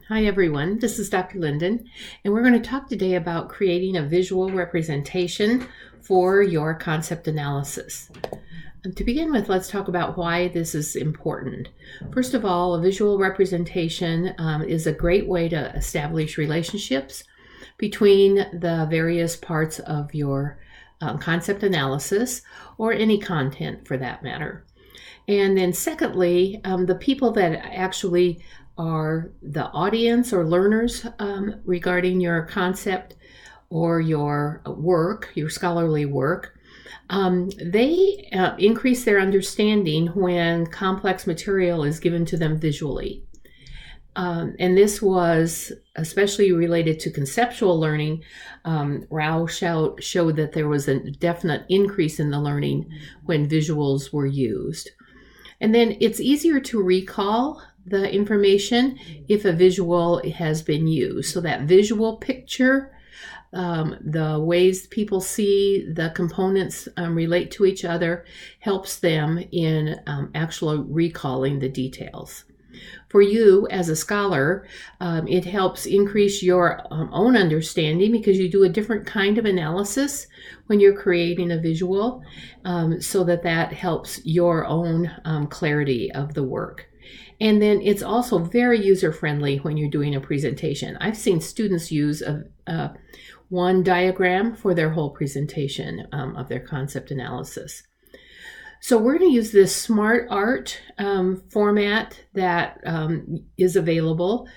Hi everyone, this is Dr. Linden, and we're going to talk today about creating a visual representation for your concept analysis. To begin with, let's talk about why this is important. First of all, a visual representation is a great way to establish relationships between the various parts of your concept analysis, or any content for that matter. And then secondly, the people that actually are the audience or learners regarding your concept or your work, your scholarly work, they increase their understanding when complex material is given to them visually. And this was especially related to conceptual learning. Rao showed that there was a definite increase in the learning when visuals were used. And then it's easier to recall the information if a visual has been used. So that visual picture, the ways people see the components relate to each other, helps them in actually recalling the details. For you as a scholar, it helps increase your own understanding because you do a different kind of analysis when you're creating a visual, so that helps your own clarity of the work. And then it's also very user-friendly when you're doing a presentation. I've seen students use one diagram for their whole presentation of their concept analysis. So we're going to use this Smart Art format that is available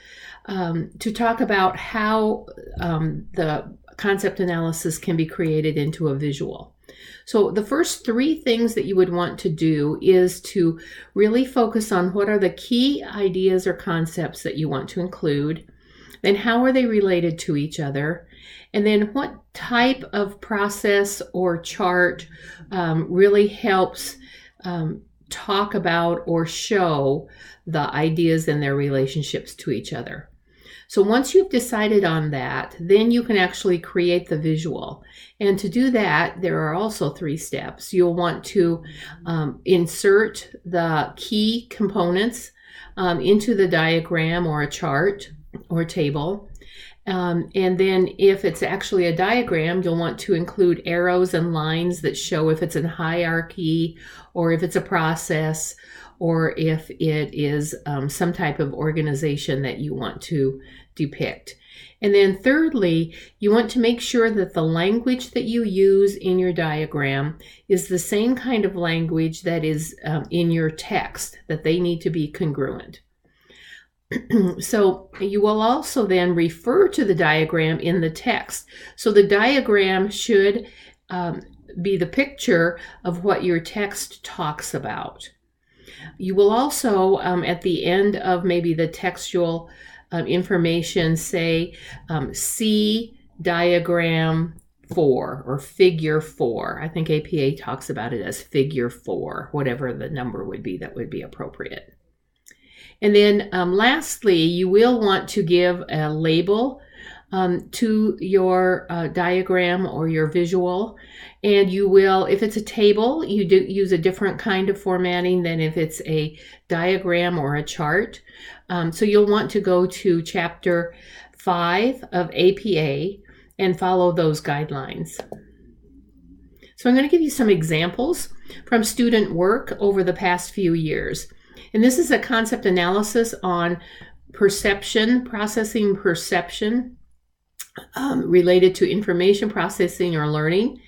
to talk about how the concept analysis can be created into a visual. So the first three things that you would want to do is to really focus on what are the key ideas or concepts that you want to include, then how are they related to each other, and then what type of process or chart really helps talk about or show the ideas and their relationships to each other. So once you've decided on that, then you can actually create the visual. And to do that, there are also three steps. You'll want to insert the key components into the diagram or a chart or table. And then if it's actually a diagram, you'll want to include arrows and lines that show if it's a hierarchy or if it's a process or if it is some type of organization that you want to depict. And then thirdly, you want to make sure that the language that you use in your diagram is the same kind of language that is in your text, that they need to be congruent. So you will also then refer to the diagram in the text. So the diagram should be the picture of what your text talks about. You will also, at the end of maybe the textual information, say, see diagram 4 or figure 4. I think APA talks about it as figure 4, whatever the number would be that would be appropriate. And then lastly, you will want to give a label to your diagram or your visual. And you will, if it's a table, you do use a different kind of formatting than if it's a diagram or a chart. So you'll want to go to Chapter 5 of APA and follow those guidelines. So I'm going to give you some examples from student work over the past few years. And this is a concept analysis on perception, processing perception related to information processing or learning.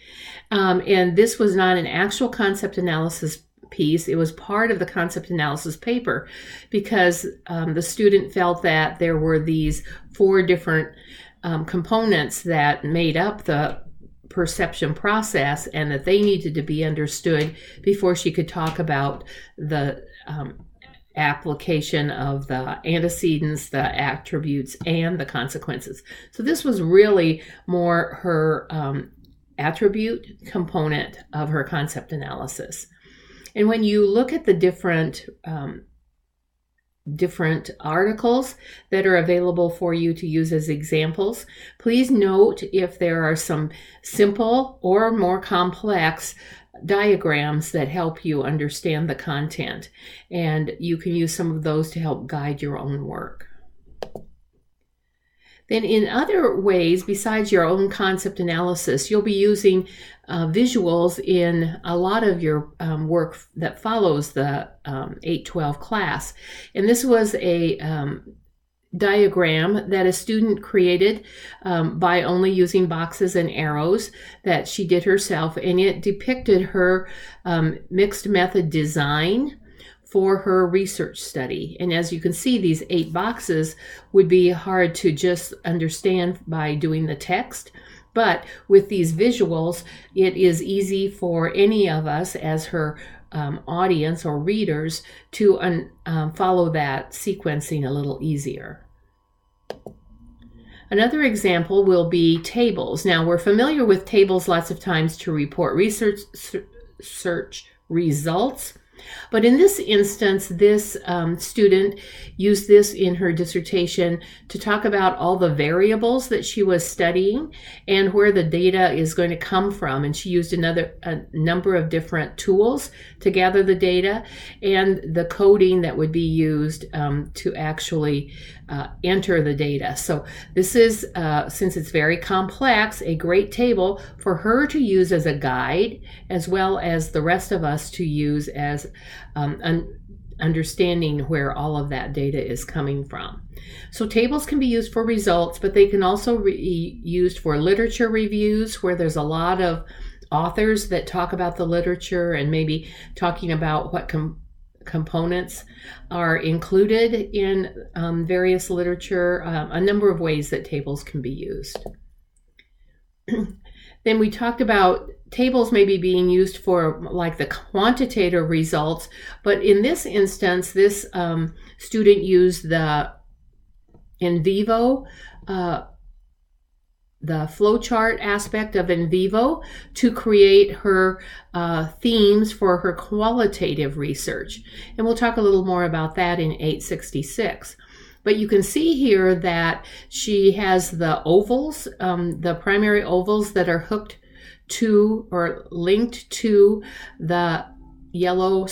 And this was not an actual concept analysis piece. It was part of the concept analysis paper because the student felt that there were these 4 different components that made up the perception process and that they needed to be understood before she could talk about the application of the antecedents, the attributes, and the consequences. So this was really more her attribute component of her concept analysis. And when you look at the different articles that are available for you to use as examples, please note if there are some simple or more complex diagrams that help you understand the content, and you can use some of those to help guide your own work. Then in other ways, besides your own concept analysis, you'll be using visuals in a lot of your work that follows the 812 class. And this was a diagram that a student created by only using boxes and arrows that she did herself, and it depicted her mixed method design for her research study. And as you can see, these 8 boxes would be hard to just understand by doing the text. But with these visuals, it is easy for any of us as her audience or readers to follow that sequencing a little easier. Another example will be tables. Now, we're familiar with tables lots of times to report research results. But in this instance, this student used this in her dissertation to talk about all the variables that she was studying and where the data is going to come from. And she used a number of different tools to gather the data and the coding that would be used to actually enter the data. So this is, since it's very complex, a great table for her to use as a guide, as well as the rest of us to use as understanding where all of that data is coming from. So tables can be used for results, but they can also be used for literature reviews, where there's a lot of authors that talk about the literature and maybe talking about what components are included in various literature, a number of ways that tables can be used. Then we talked about tables maybe being used for like the quantitative results, but in this instance, this student used the NVivo, the flowchart aspect of NVivo to create her themes for her qualitative research. And we'll talk a little more about that in 866. But you can see here that she has the ovals, the primary ovals that are hooked to or linked to the yellow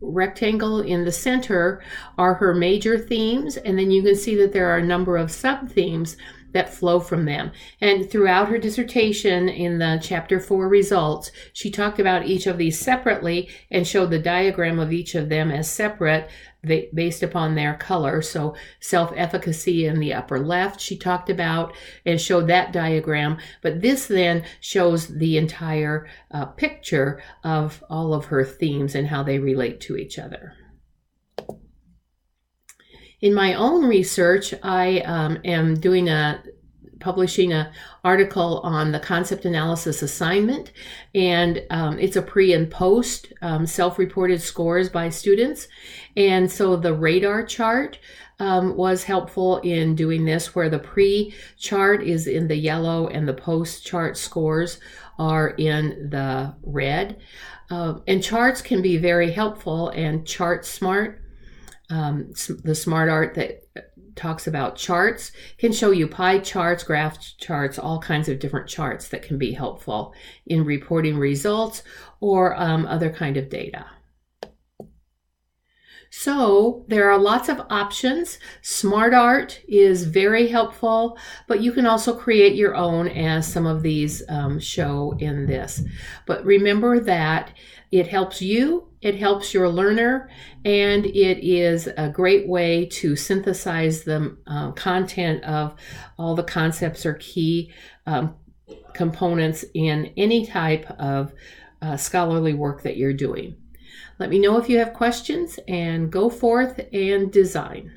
rectangle in the center are her major themes. And then you can see that there are a number of sub-themes that flow from them. And throughout her dissertation in the chapter 4 results, she talked about each of these separately and showed the diagram of each of them as separate based upon their color. So self-efficacy in the upper left she talked about and showed that diagram, but this then shows the entire picture of all of her themes and how they relate to each other. In my own research, I am publishing an article on the concept analysis assignment, and it's a pre and post self-reported scores by students. And so the radar chart was helpful in doing this, where the pre-chart is in the yellow and the post-chart scores are in the red. And charts can be very helpful, and Chart Smart, the smart art that talks about charts, can show you pie charts, graph charts, all kinds of different charts that can be helpful in reporting results or other kind of data. So there are lots of options. Smart art is very helpful, but you can also create your own, as some of these show in this. But remember that it helps you, it helps your learner, and it is a great way to synthesize the content of all the concepts or key components in any type of scholarly work that you're doing. Let me know if you have questions, and go forth and design.